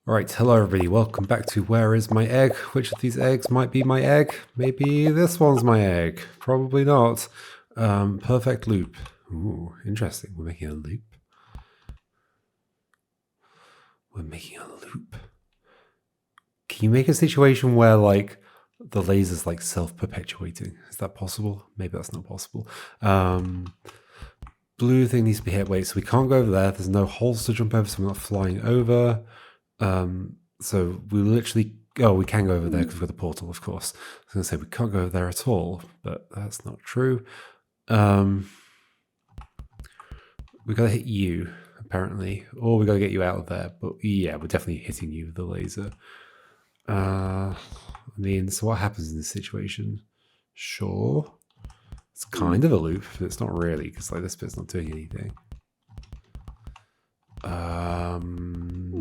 Alright, hello everybody, welcome back to Where is my egg? Which of these eggs might be my egg? Maybe this one's my egg. Probably not. Perfect loop. Ooh, interesting. We're making a loop. We're making a loop. Can you make a situation where, like, the laser's, like, self-perpetuating? Is that possible? Maybe that's not possible. Blue thing needs to be hit. Wait, so we can't go over there. There's no holes to jump over, so we're not flying over. So we literally... Oh, we can go over there because we've got the portal, of course. I was going to say we can't go over there at all, but that's not true. We got to hit you, apparently. Or we got to get you out of there. But yeah, we're definitely hitting you with the laser. I mean, so what happens in this situation? Sure. It's kind of a loop, but it's not really, because like this bit's not doing anything.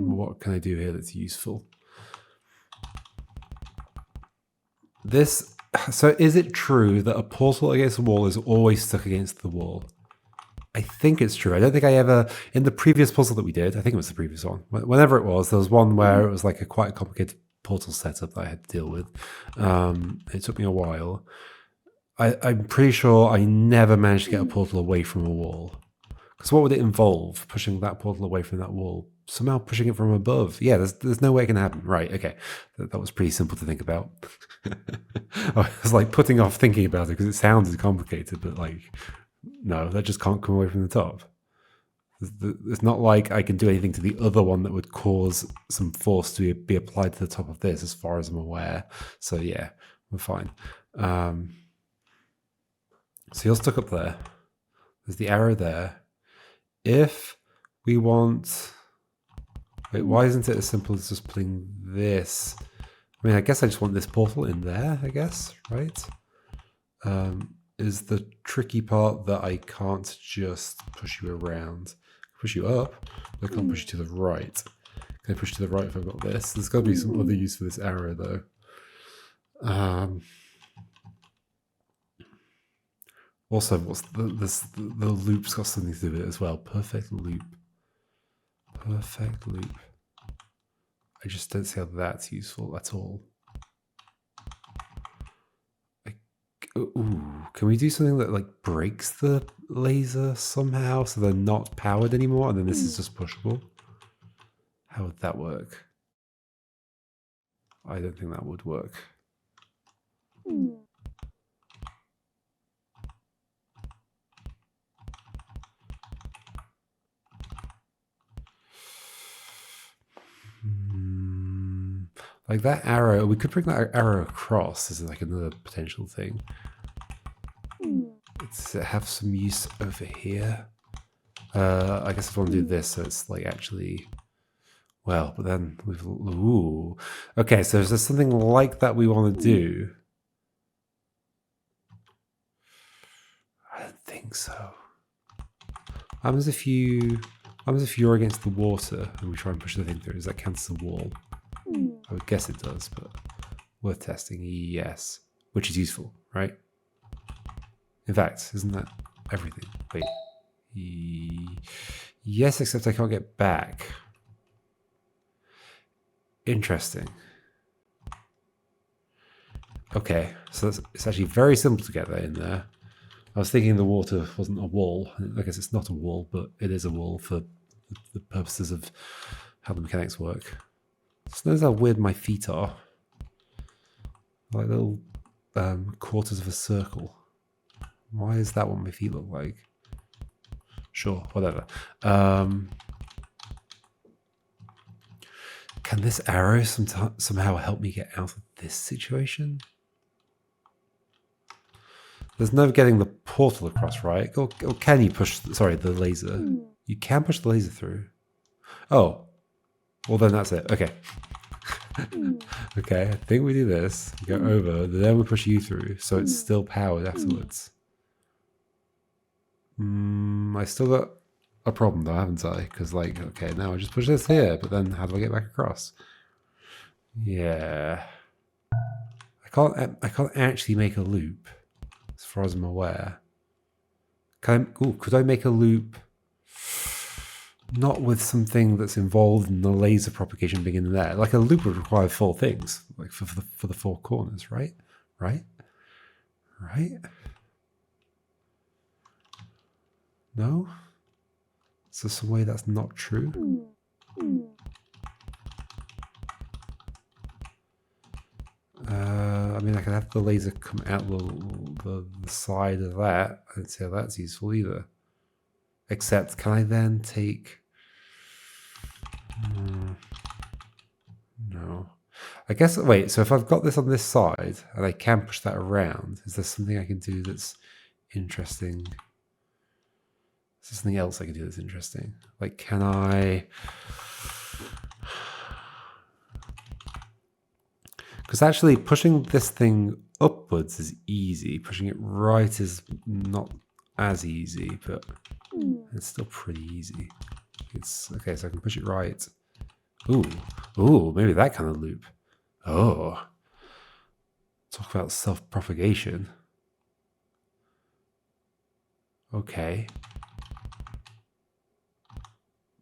What can I do here that's useful? So is it true that a portal against a wall is always stuck against the wall? I think it's true. I don't think I ever, in the previous puzzle that we did, I think it was the previous one, whenever it was, there was one where it was like quite a complicated portal setup that I had to deal with. It took me a while. I'm pretty sure I never managed to get a portal away from a wall. Because what would it involve? Pushing that portal away from that wall? Somehow pushing it from above? Yeah, there's no way it can happen. Right, okay. That was pretty simple to think about. I was like putting off thinking about it because it sounded complicated, but like, no, that just can't come away from the top. It's not like I can do anything to the other one that would cause some force to be applied to the top of this, as far as I'm aware. So yeah, we're fine. So you're stuck up there. There's the arrow there. If we want... Wait, why isn't it as simple as just putting this? I mean, I guess I just want this portal in there, I guess, right? Is the tricky part that I can't just push you around. Push you up, but I can't push you to the right. Can I push to the right if I've got this? There's got to be some other use for this arrow, though. Also, the loop's got something to do with it as well. Perfect loop. Perfect loop. I just don't see how that's useful at all. Ooh, can we do something that like breaks the laser somehow so they're not powered anymore and then this is just pushable? How would that work? I don't think that would work. Like that arrow, we could bring that arrow across as like another potential thing. Does it have some use over here? I guess I want to do this so it's like actually... Well, but then we've... Ooh. Okay, so is there something like that we want to do? I don't think so. What happens if you're against the water and we try and push the thing through? Does that cancel the wall? I would guess it does, but worth testing. Yes. Which is useful, right? In fact, isn't that everything? Wait. Yes, except I can't get back. Interesting. Okay, so it's actually very simple to get that in there. I was thinking the water wasn't a wall. I guess it's not a wall, but it is a wall for the purposes of how the mechanics work. Just notice how weird my feet are. Like little quarters of a circle. Why is that what my feet look like? Sure, whatever. Can this arrow somehow help me get out of this situation? There's no getting the portal across, right? Or can you push... Sorry, the laser. You can push the laser through. Oh. Well, then that's it. Okay. Okay, I think we do this. We go over, then we push you through, so it's still powered afterwards. I still got a problem though, haven't I? Because like, okay, now I just push this here, but then how do I get back across? Yeah. I can't actually make a loop, as far as I'm aware. Could I make a loop? Not with something that's involved in the laser propagation being in there. Like a loop would require 4 things, like for the 4 corners, right? Right? Right? No? Is there some way that's not true? I mean, I could have the laser come out the side of that. I don't see how that's useful either. Except, can I then take... No. I guess, wait, so if I've got this on this side, and I can push that around, is there something I can do that's interesting? Is there something else I can do that's interesting? Like, can I... Because actually pushing this thing upwards is easy. Pushing it right is not as easy, but it's still pretty easy. It's okay, so I can push it right. Ooh, maybe that kind of loop. Oh. Talk about self-propagation. Okay.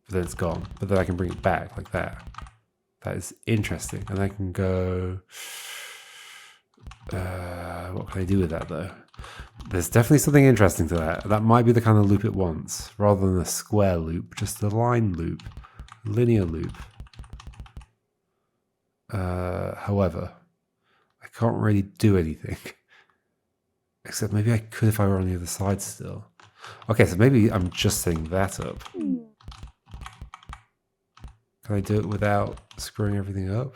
But then it's gone. But then I can bring it back like that. That is interesting. And I can go... what can I do with that, though? There's definitely something interesting to that. That might be the kind of loop it wants. Rather than a square loop, just a line loop. Linear loop. However, I can't really do anything. Except maybe I could if I were on the other side still. Okay, so maybe I'm just setting that up. Can I do it without screwing everything up?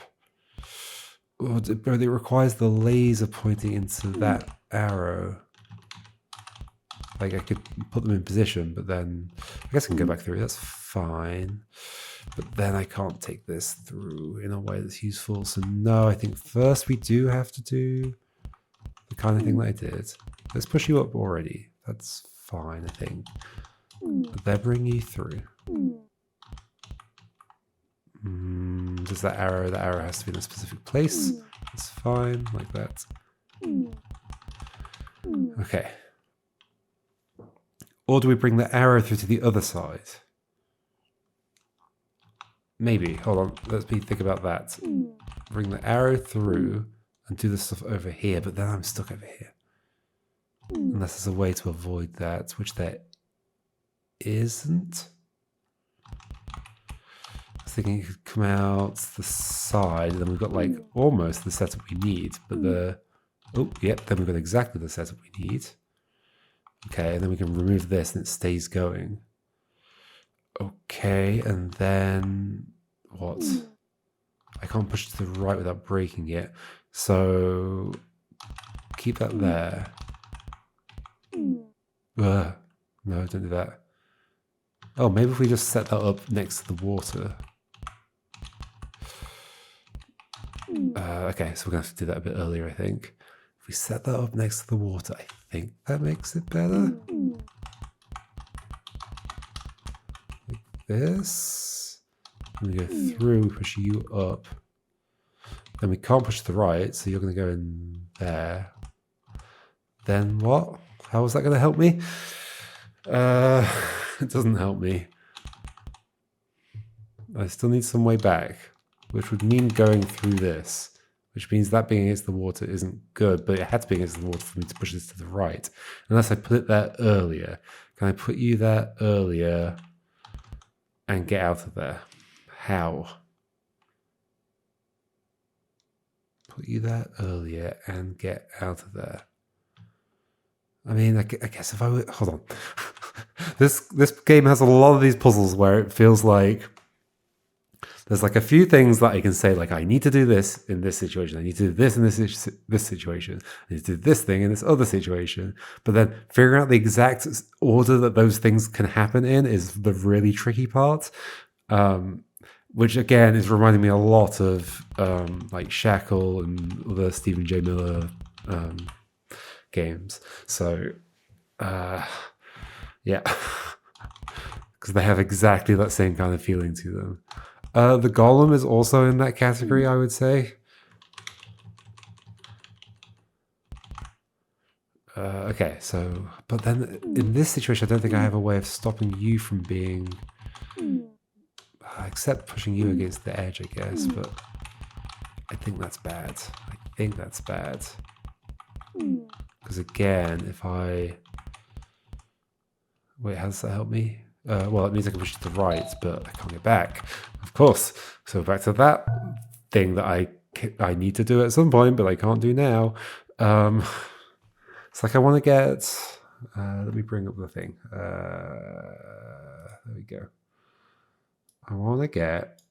But it requires the laser pointing into that arrow. Like I could put them in position, but then I guess I can go back through. That's fine. But then I can't take this through in a way that's useful. So no, I think first we do have to do the kind of thing that I did. Let's push you up already. That's fine, I think. But they'll bring you through. Does that arrow has to be in a specific place? That's fine, like that. Okay. Or do we bring the arrow through to the other side? Maybe. Hold on. Let me think about that. Bring the arrow through and do the stuff over here, but then I'm stuck over here. Unless there's a way to avoid that, which there isn't. I was thinking it could come out the side, and then we've got like almost the setup we need, but then we've got exactly the setup we need. Okay, and then we can remove this and it stays going. Okay, and then what? I can't push it to the right without breaking it. So keep that there. No, don't do that. Oh, maybe if we just set that up next to the water. Okay, so we're going to have to do that a bit earlier, I think. If we set that up next to the water, I think that makes it better. Like this. And we go through, push you up. Then we can't push to the right, so you're going to go in there. Then what? How is that going to help me? It doesn't help me. I still need some way back, which would mean going through this, which means that being against the water isn't good, but it had to be against the water for me to push this to the right. Unless I put it there earlier. Can I put you there earlier and get out of there? How? Put you there earlier and get out of there. I mean, I guess if I would... Hold on. This game has a lot of these puzzles where it feels like there's like a few things that I can say, like, I need to do this in this situation. I need to do this in this situation. I need to do this thing in this other situation. But then figuring out the exact order that those things can happen in is the really tricky part. Which, again, is reminding me a lot of like Shackle and other Stephen J. Miller games. So, yeah. Because they have exactly that same kind of feeling to them. The Golem is also in that category, I would say. Okay, so... But then, in this situation, I don't think I have a way of stopping you from being Except pushing you against the edge, I guess, but I think that's bad. I think that's bad. Because again, if I... Wait, how does that help me? Well, it means I can push it to the right, but I can't get back. Of course. So back to that thing that I need to do at some point, but I can't do now. It's like I want to get... let me bring up the thing. There we go. I want to get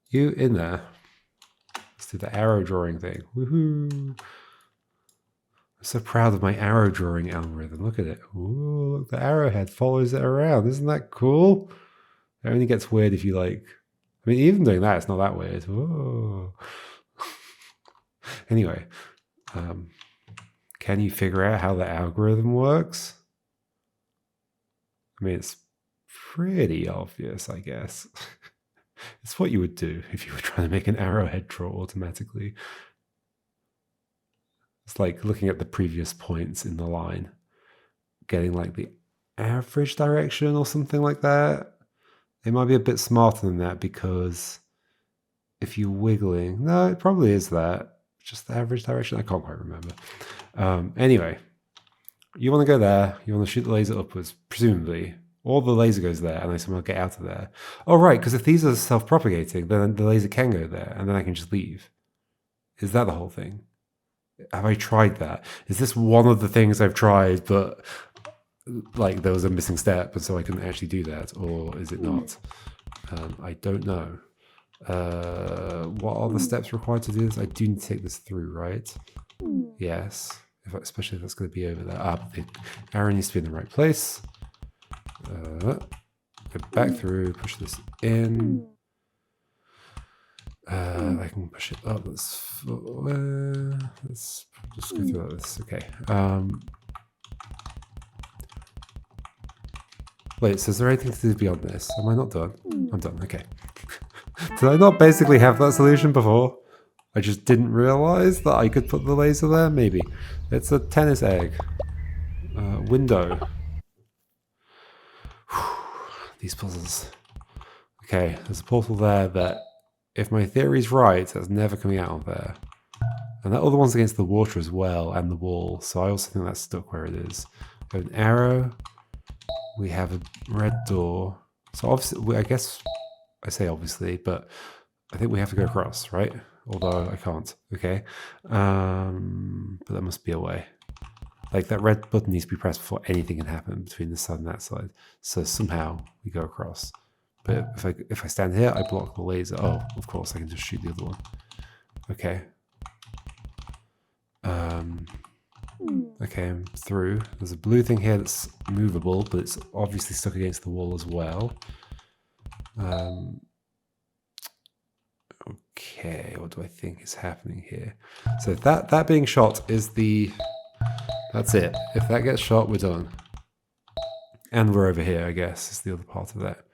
you in there. Let's do the arrow drawing thing. Woohoo! I'm so proud of my arrow drawing algorithm. Look at it. Ooh, look, the arrowhead follows it around. Isn't that cool? It only gets weird if you like... I mean, even doing that, it's not that weird. Whoa. Anyway, can you figure out how the algorithm works? I mean, it's pretty obvious, I guess. It's what you would do if you were trying to make an arrowhead draw automatically. It's like looking at the previous points in the line, getting like the average direction or something like that. It might be a bit smarter than that because if you're wiggling, no, it probably is that. Just the average direction. I can't quite remember. Anyway, you want to go there. You want to shoot the laser upwards, presumably. Or the laser goes there and I somehow get out of there. Oh, right, because if these are self-propagating, then the laser can go there and then I can just leave. Is that the whole thing? Have I tried that? Is this one of the things I've tried, but like there was a missing step and so I couldn't actually do that? Or is it not? I don't know. What are the steps required to do this? I do need to take this through, right? Yes. Especially if that's going to be over there. The arrow needs to be in the right place. Go back through, push this in. I can push it up. Let's just go through this. Okay. Wait, so is there anything to do beyond this? Am I not done? I'm done. Okay. Did I not basically have that solution before? I just didn't realize that I could put the laser there? Maybe. It's a tennis egg. Window. These puzzles. Okay, there's a portal there that, if my theory's right, that's never coming out of there. And that other one's against the water as well, and the wall, so I also think that's stuck where it is. We have an arrow. We have a red door. So obviously, I guess, I say obviously, but I think we have to go across, right? Although I can't, okay? But there must be a way. Like that red button needs to be pressed before anything can happen between this side and that side. So somehow we go across. But if I stand here, I block the laser. Oh, of course, I can just shoot the other one. Okay. Okay, I'm through. There's a blue thing here that's movable, but it's obviously stuck against the wall as well. Okay, what do I think is happening here? So that being shot is the... That's it. If that gets shot, we're done. And we're over here, I guess, is the other part of that.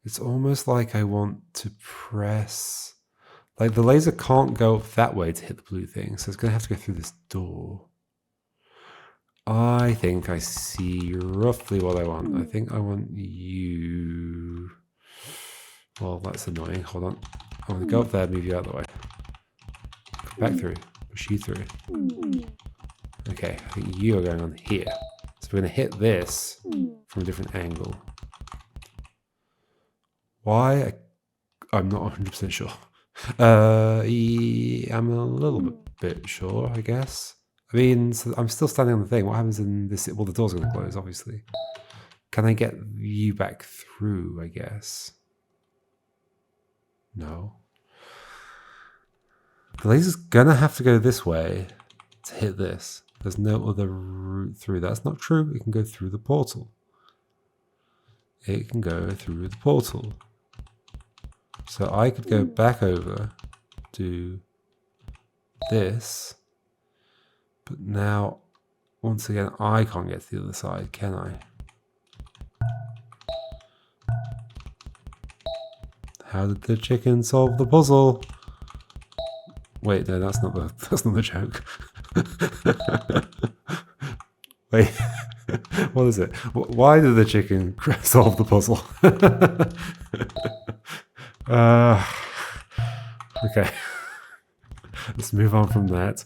It's almost like I want to press... Like, the laser can't go up that way to hit the blue thing, so it's going to have to go through this door. I think I see roughly what I want. I think I want you... Well, that's annoying. Hold on. I want to go up there, move you out of the way. Back through. Push you through. Okay, I think you are going on here. So we're going to hit this from a different angle. Why? I'm not 100% sure. I'm a little bit sure, I guess. I mean, so I'm still standing on the thing. What happens in this? Well, the door's going to close, obviously. Can I get you back through, I guess? No. The laser's going to have to go this way to hit this. There's no other route through. That's not true. It can go through the portal. It can go through the portal. So I could go back over, do this, but now, once again, I can't get to the other side, can I? How did the chicken solve the puzzle? Wait, no, that's not the joke. Wait, what is it? Why did the chicken solve the puzzle? Okay, let's move on from that.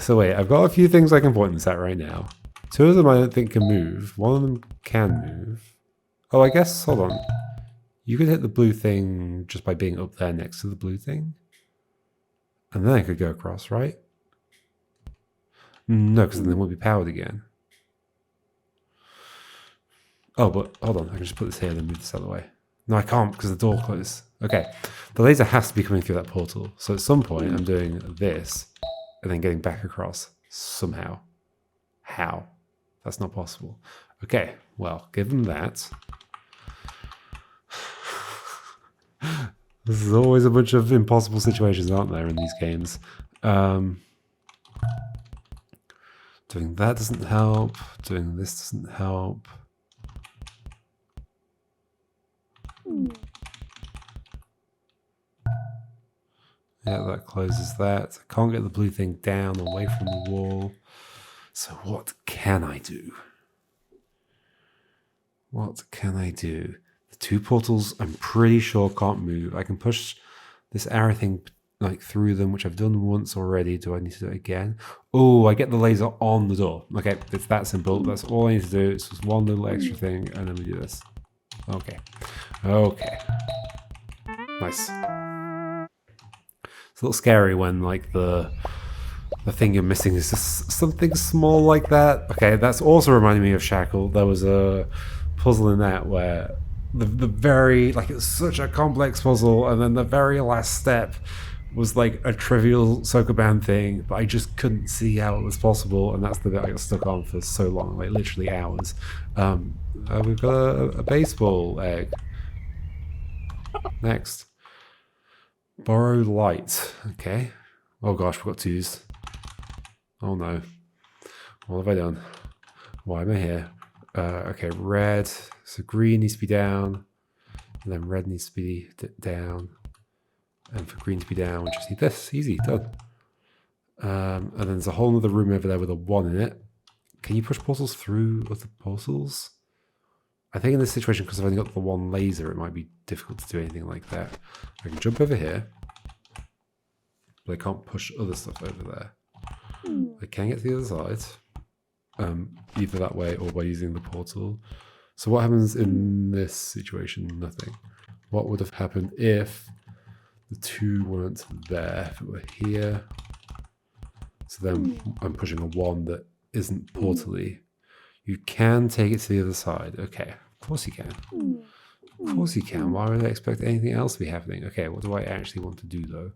So wait, I've got a few things I can point this at right now. Two of them I don't think can move. One of them can move. Oh, I guess, hold on. You could hit the blue thing just by being up there next to the blue thing. And then I could go across, right? No, because then they won't be powered again. Oh, but hold on. I can just put this here and then move this out of the way. No, I can't because the door closed. Okay. The laser has to be coming through that portal. So at some point, I'm doing this and then getting back across somehow. How? That's not possible. Okay. Well, given that, this is always a bunch of impossible situations, aren't there, in these games? Doing that doesn't help. Doing this doesn't help. Yeah, that closes that. I can't get the blue thing down away from the wall. So what can I do? What can I do? The two portals, I'm pretty sure, can't move. I can push this arrow thing like through them, which I've done once already. Do I need to do it again? Oh, I get the laser on the door. Okay, it's that simple. That's all I need to do. It's just one little extra thing, and then we do this. Okay. Okay. Nice. It's a little scary when like the thing you're missing is just something small like that. Okay, that's also reminding me of Shackle. There was a puzzle in that where the very, like, it's such a complex puzzle, and then the very last step was like a trivial Sokoban thing, but I just couldn't see how it was possible, and that's the bit I got stuck on for so long, like literally hours. We've got a baseball egg. Next. Borrow light. Okay. Oh gosh, we've got twos. Oh no. What have I done? Why am I here? Okay, red. So green needs to be down. And then red needs to be down. And for green to be down, we just need this. Easy, done. And then there's a whole other room over there with a 1 in it. Can you push portals through other portals? I think in this situation, because I've only got the one laser, it might be difficult to do anything like that. I can jump over here, but I can't push other stuff over there. I can get to the other side, either that way or by using the portal. So what happens in this situation? Nothing. What would have happened if the two weren't there? If it were here, so then I'm pushing a 1 that isn't portally. You can take it to the other side. Okay, of course you can. Of course you can. Why would I expect anything else to be happening? Okay, what do I actually want to do though?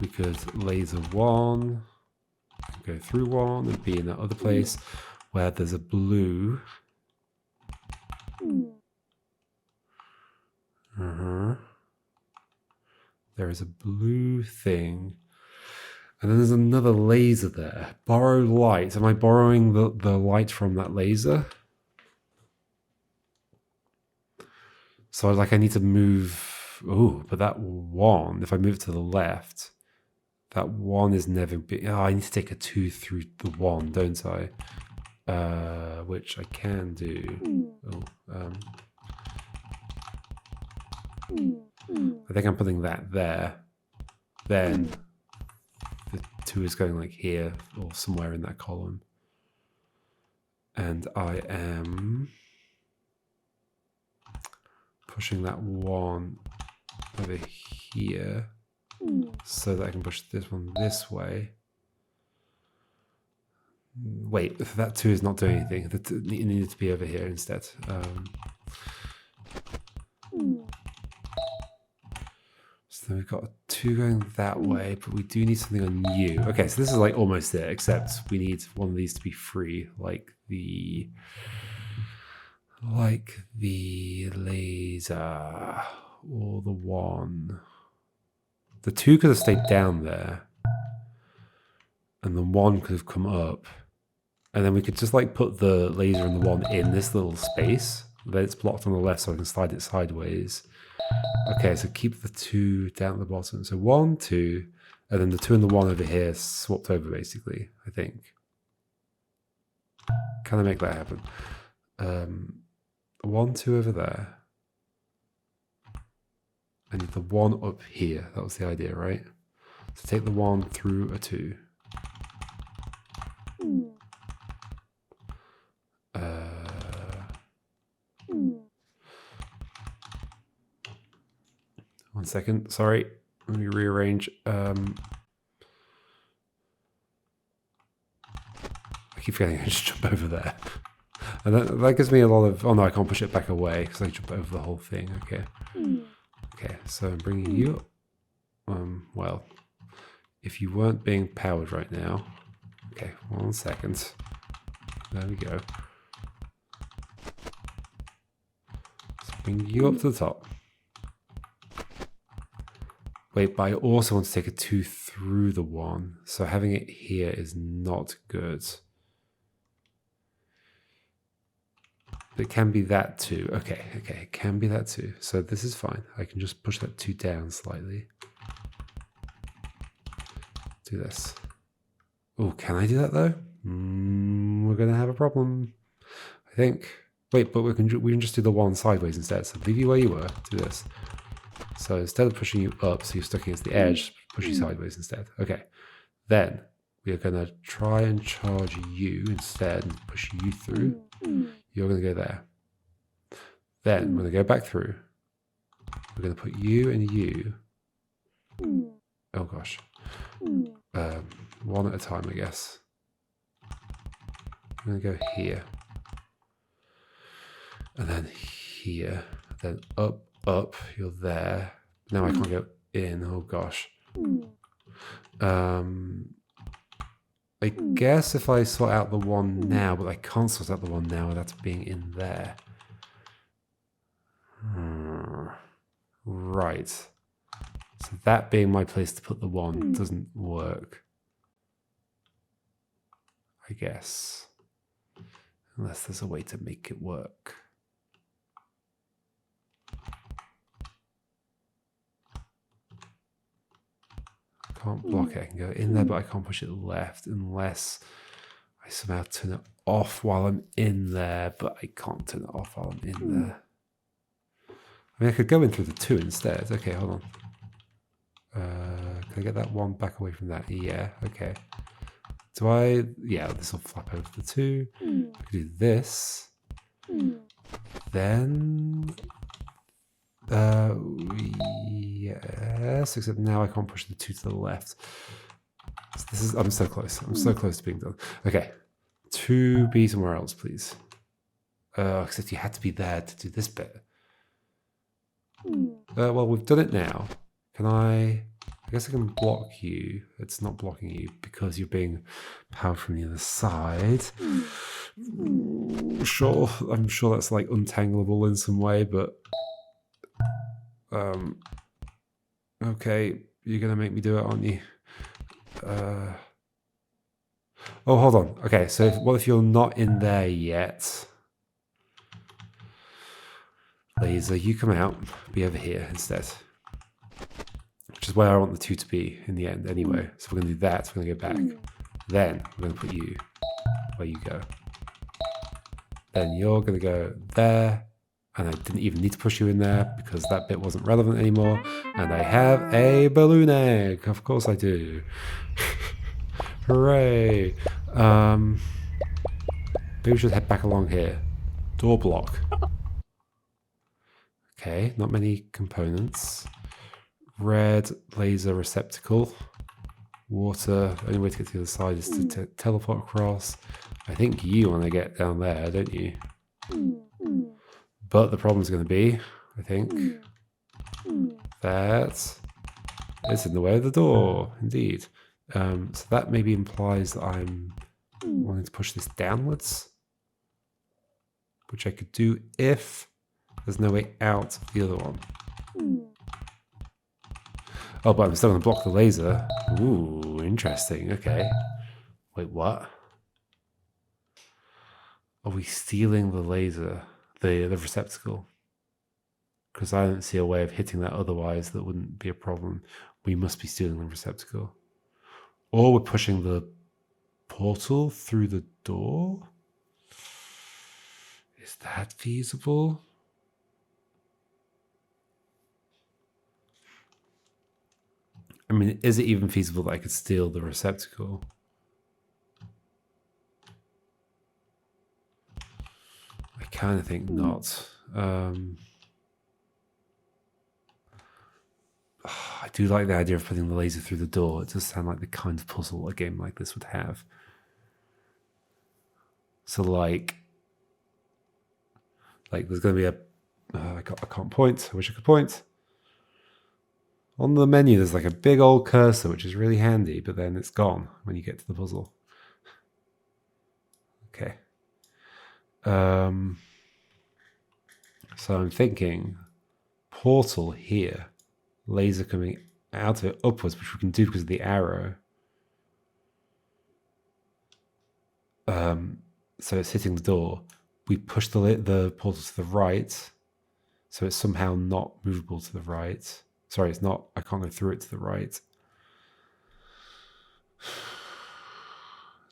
We could laser 1, go through 1 and be in that other place where there's a blue. There is a blue thing. And then there's another laser there. Borrow light. Am I borrowing the light from that laser? So like I need to move. Oh, but that 1, if I move it to the left, that 1 is never big. Oh, I need to take a 2 through the 1, don't I? Which I can do. I think I'm putting that there. Then the 2 is going like here or somewhere in that column. And I am pushing that 1 over here so that I can push this one this way. Wait, that 2 is not doing anything. It needed to be over here instead. So we've got a 2 going that way, but we do need something on you. Okay, so this is like almost there, except we need one of these to be free, like the laser or the 1. The 2 could have stayed down there, and the 1 could have come up, and then we could just like put the laser and the 1 in this little space. Then it's blocked on the left, so I can slide it sideways. Okay, so keep the 2 down at the bottom. So 1, 2, And then the 2 and the 1 over here swapped over, basically, I think. Can I make that happen? 1, 2 over there. I need the 1 up here. That was the idea, right? So take the 1 through a 2. One second, sorry. Let me rearrange. I keep forgetting I just jump over there. And that gives me a lot of... Oh no, I can't push it back away because I jump over the whole thing. Okay. Okay, so I'm bringing you up. Well, if you weren't being powered right now... Okay, 1 second. There we go. So bring you up to the top. Wait, but I also want to take a 2 through the 1. So having it here is not good. But it can be that too. Okay, it can be that too. So this is fine. I can just push that 2 down slightly. Do this. Oh, can I do that though? We're going to have a problem, I think. Wait, but we can just do the 1 sideways instead. So leave you where you were. Do this. So instead of pushing you up, so you're stuck against the edge, push you sideways instead. Okay. Then we are going to try and charge you instead and push you through. You're going to go there. Then we're going to go back through. We're going to put you and you. Oh gosh. 1 at a time, I guess. I'm going to go here. And then here. Then up. You're there. Now I can't go in. Oh gosh. I guess if I sort out the 1 now, but I can't sort out the 1 now without being in there. Right. So that being my place to put the 1 doesn't work. I guess. Unless there's a way to make it work. Can't block it. I can go in there, but I can't push it left unless I somehow turn it off while I'm in there, but I can't turn it off while I'm in there. I mean, I could go in through the 2 instead. Okay, hold on. Can I get that 1 back away from that? Yeah, okay. Do I... Yeah, this will flap over the 2. I could do this. Then... yes, except now I can't push the 2 to the left. So this is... I'm so close. I'm so close to being done. Okay. 2 be somewhere else, please. Except you had to be there to do this bit. Well, we've done it now. Can I guess I can block you. It's not blocking you because you're being powered from the other side. Sure, I'm sure that's like untangleable in some way, but okay, you're gonna make me do it, aren't you? Oh, hold on. Okay, so what if you're not in there yet? Laser, you come out, be over here instead. Which is where I want the 2 to be in the end anyway. So we're going to do that, we're going to go back. Then we're going to put you where you go. Then you're going to go there. And I didn't even need to push you in there because that bit wasn't relevant anymore. And I have a balloon egg. Of course I do. Hooray. Maybe we should head back along here. Door block. Okay, not many components. Red laser receptacle. Water. The only way to get to the other side is to teleport across. I think you want to get down there, don't you? But the problem is going to be, I think, that it's in the way of the door. Indeed. So that maybe implies that I'm wanting to push this downwards, which I could do if there's no way out of the other one. Oh, but I'm still going to block the laser. Ooh, interesting. Okay. Wait, what? Are we stealing the laser? The receptacle? Because I don't see a way of hitting that otherwise that wouldn't be a problem. We must be stealing the receptacle. Or we're pushing the portal through the door. Is that feasible? I mean, is it even feasible that I could steal the receptacle? I kind of think not. I do like the idea of putting the laser through the door. It does sound like the kind of puzzle a game like this would have. So like there's going to be a... I can't point. I wish I could point. On the menu, there's like a big old cursor, which is really handy, but then it's gone when you get to the puzzle. Okay. So I'm thinking portal here, laser coming out of it upwards, which we can do because of the arrow. So it's hitting the door. We push the portal to the right, so it's somehow not movable to the right. Sorry, it's not. I can't go through it to the right.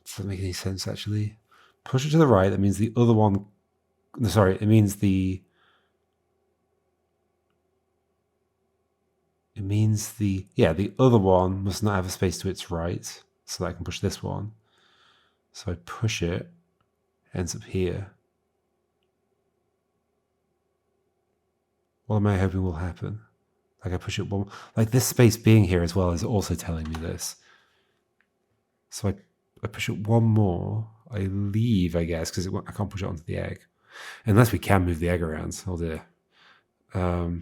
Does that make any sense, actually? Push it to the right. That means the other one... Sorry, it means the... Yeah, the other one must not have a space to its right, so that I can push this one. So I push it, ends up here. What am I hoping will happen? Like I push it one... Like this space being here as well is also telling me this. So I push it one more. I leave, I guess, because I can't push it onto the egg. Unless we can move the egg around. Oh dear. Oh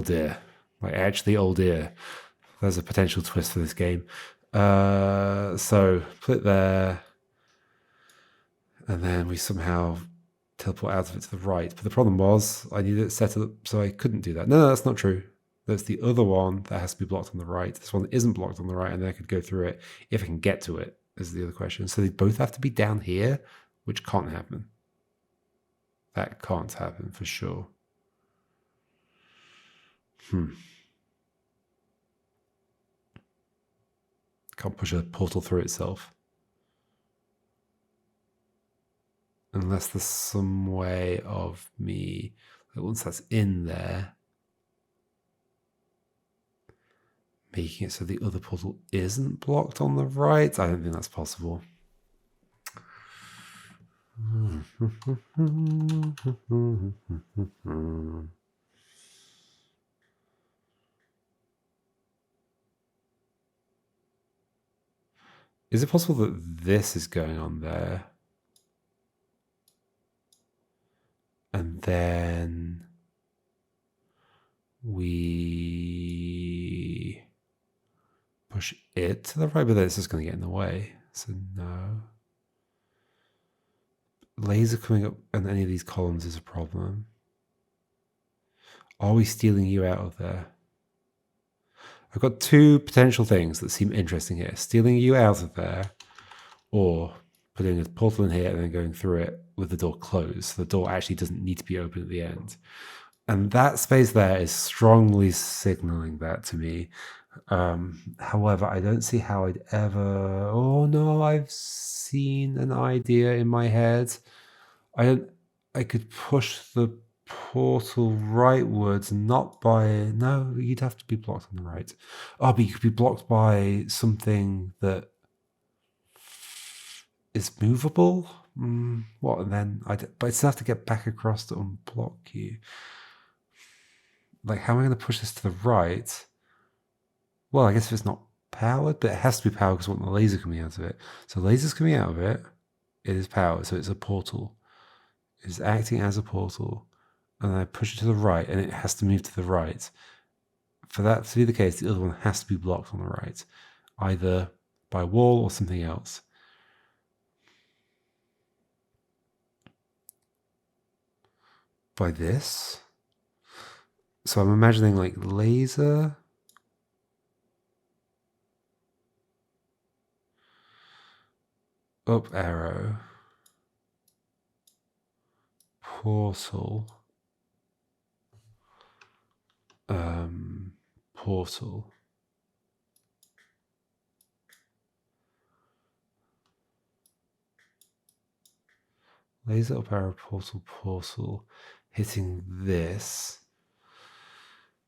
dear. Like actually, oh dear. There's a potential twist for this game. So put it there. And then we somehow teleport out of it to the right. But the problem was I needed it set up so I couldn't do that. No, that's not true. There's the other one that has to be blocked on the right. This one isn't blocked on the right, and then I could go through it if I can get to it, is the other question. So they both have to be down here, which can't happen. That can't happen for sure. Can't push a portal through itself. Unless there's some way of me, like once that's in there, making it so the other portal isn't blocked on the right. I don't think that's possible. Is it possible that this is going on there? And then we push it to the right, but then it's just going to get in the way. So no. Laser coming up on any of these columns is a problem. Are we stealing you out of there? I've got two potential things that seem interesting here. Stealing you out of there, or putting a portal in here and then going through it with the door closed. So the door actually doesn't need to be open at the end. And that space there is strongly signaling that to me. However, I don't see how I'd ever... Oh no, I've seen an idea in my head. I could push the portal rightwards, not by... No, you'd have to be blocked on the right. Oh, but you could be blocked by something that is movable? What? And then but I still have to get back across to unblock you. Like, how am I going to push this to the right? Well, I guess if it's not powered, but it has to be powered because I want the laser coming out of it. So laser's coming out of it. It is powered, so it's a portal. It's acting as a portal. And I push it to the right, and it has to move to the right. For that to be the case, the other one has to be blocked on the right, either by a wall or something else. By this? So I'm imagining like laser. Up arrow. Portal. Portal. Laser up arrow portal hitting this.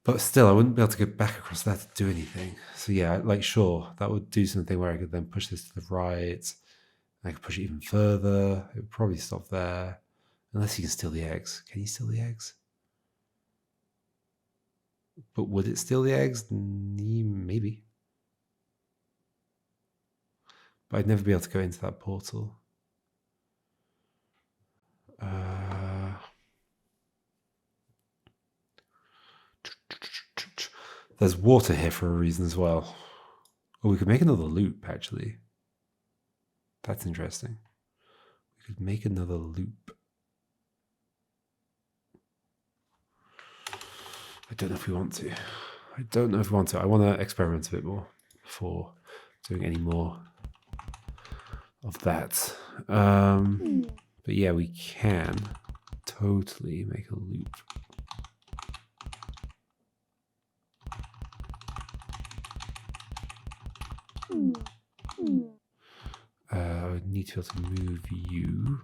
But still, I wouldn't be able to get back across there to do anything. So yeah, like sure, that would do something where I could then push this to the right. I could push it even further. It would probably stop there. Unless you can steal the eggs. Can you steal the eggs? But would it steal the eggs? Maybe. But I'd never be able to go into that portal. There's water here for a reason as well. Oh, we could make another loop, actually. That's interesting. We could make another loop. I don't know if we want to. I want to experiment a bit more before doing any more of that. But yeah, we can totally make a loop. I would need to be able to move you.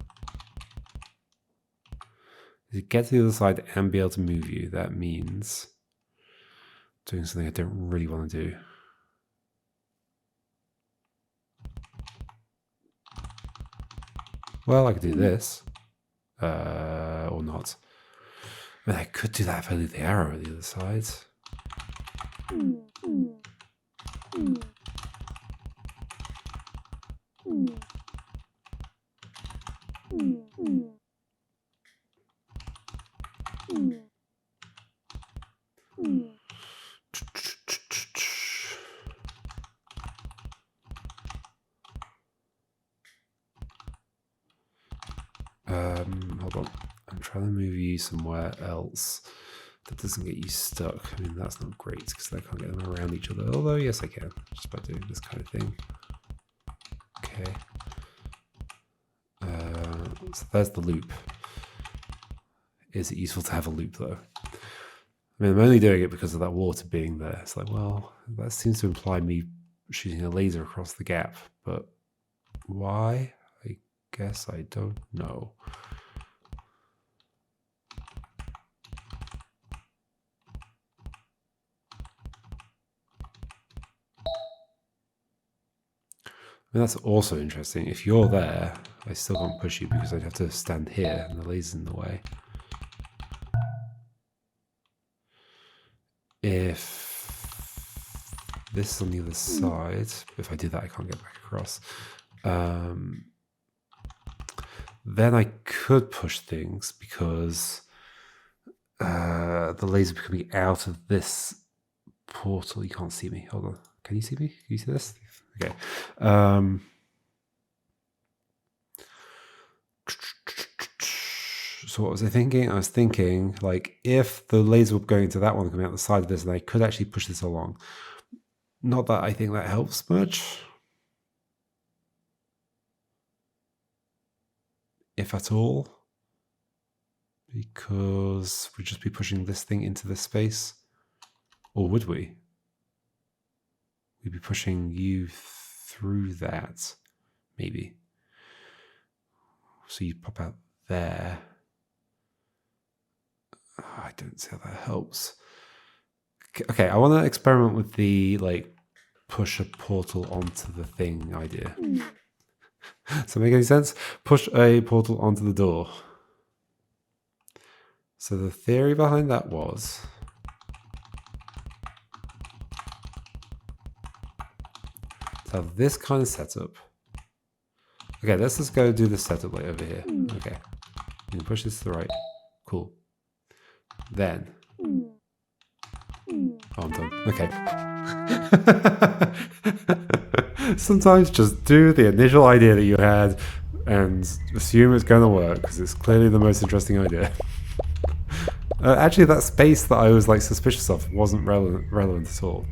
To get to the other side and be able to move you, that means doing something I don't really want to do. Well, I could do this. Or not. I mean, I could do that if I leave the arrow at the other side. Hold on. I'm trying to move you somewhere else that doesn't get you stuck. I mean, that's not great because I can't get them around each other. Although, yes, I can, just by doing this kind of thing. Okay. So there's the loop. Is it useful to have a loop, though? I mean, I'm only doing it because of that water being there. It's like, well, that seems to imply me shooting a laser across the gap. But why? I guess I don't know. I mean, that's also interesting. If you're there, I still can't push you because I'd have to stand here and the laser's in the way. If this is on the other side, if I do that, I can't get back across. Then I could push things because the laser would be coming out of this portal. You can't see me. Hold on. Can you see me? Can you see this? Okay. So what was I thinking? I was thinking, like, if the laser were going to that one coming out the side of this, and I could actually push this along. Not that I think that helps much. If at all. Because we'd just be pushing this thing into this space. Or would we? We'd be pushing you through that, maybe. So you pop out there. I don't see how that helps. Okay, I want to experiment with the, like, push a portal onto the thing idea. Does that make any sense? Push a portal onto the door. So the theory behind that was... to have this kind of setup. Okay, let's just go do the setup like over here. Okay. You can push this to the right. Cool. Then. Oh, I'm done. Okay. Sometimes just do the initial idea that you had and assume it's going to work because it's clearly the most interesting idea. Actually, that space that I was like suspicious of wasn't relevant at all.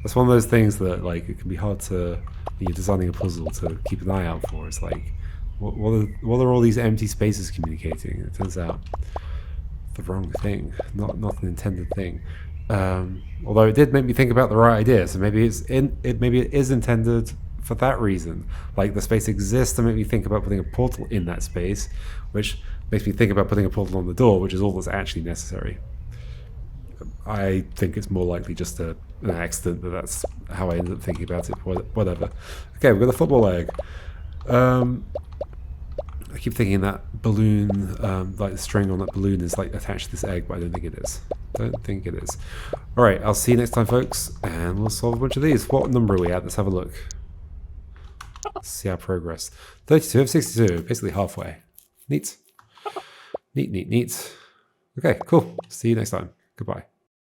That's one of those things that, like, it can be hard to, when you're designing a puzzle, to keep an eye out for. It's like, what are all these empty spaces communicating? It turns out the wrong thing, not an intended thing. Although it did make me think about the right idea, so maybe it is intended, for that reason. Like, the space exists to make me think about putting a portal in that space, which makes me think about putting a portal on the door, which is all that's actually necessary. I think it's more likely just an accident that's how I ended up thinking about it. Whatever. Okay, we've got a football leg. I keep thinking that balloon, like the string on that balloon is like attached to this egg, but I don't think it is. Don't think it is. Alright, I'll see you next time, folks, and we'll solve a bunch of these. What number are we at? Let's have a look. Let's see our progress. 32 of 62, basically halfway. Neat. Neat, neat, neat. Okay, cool. See you next time. Goodbye.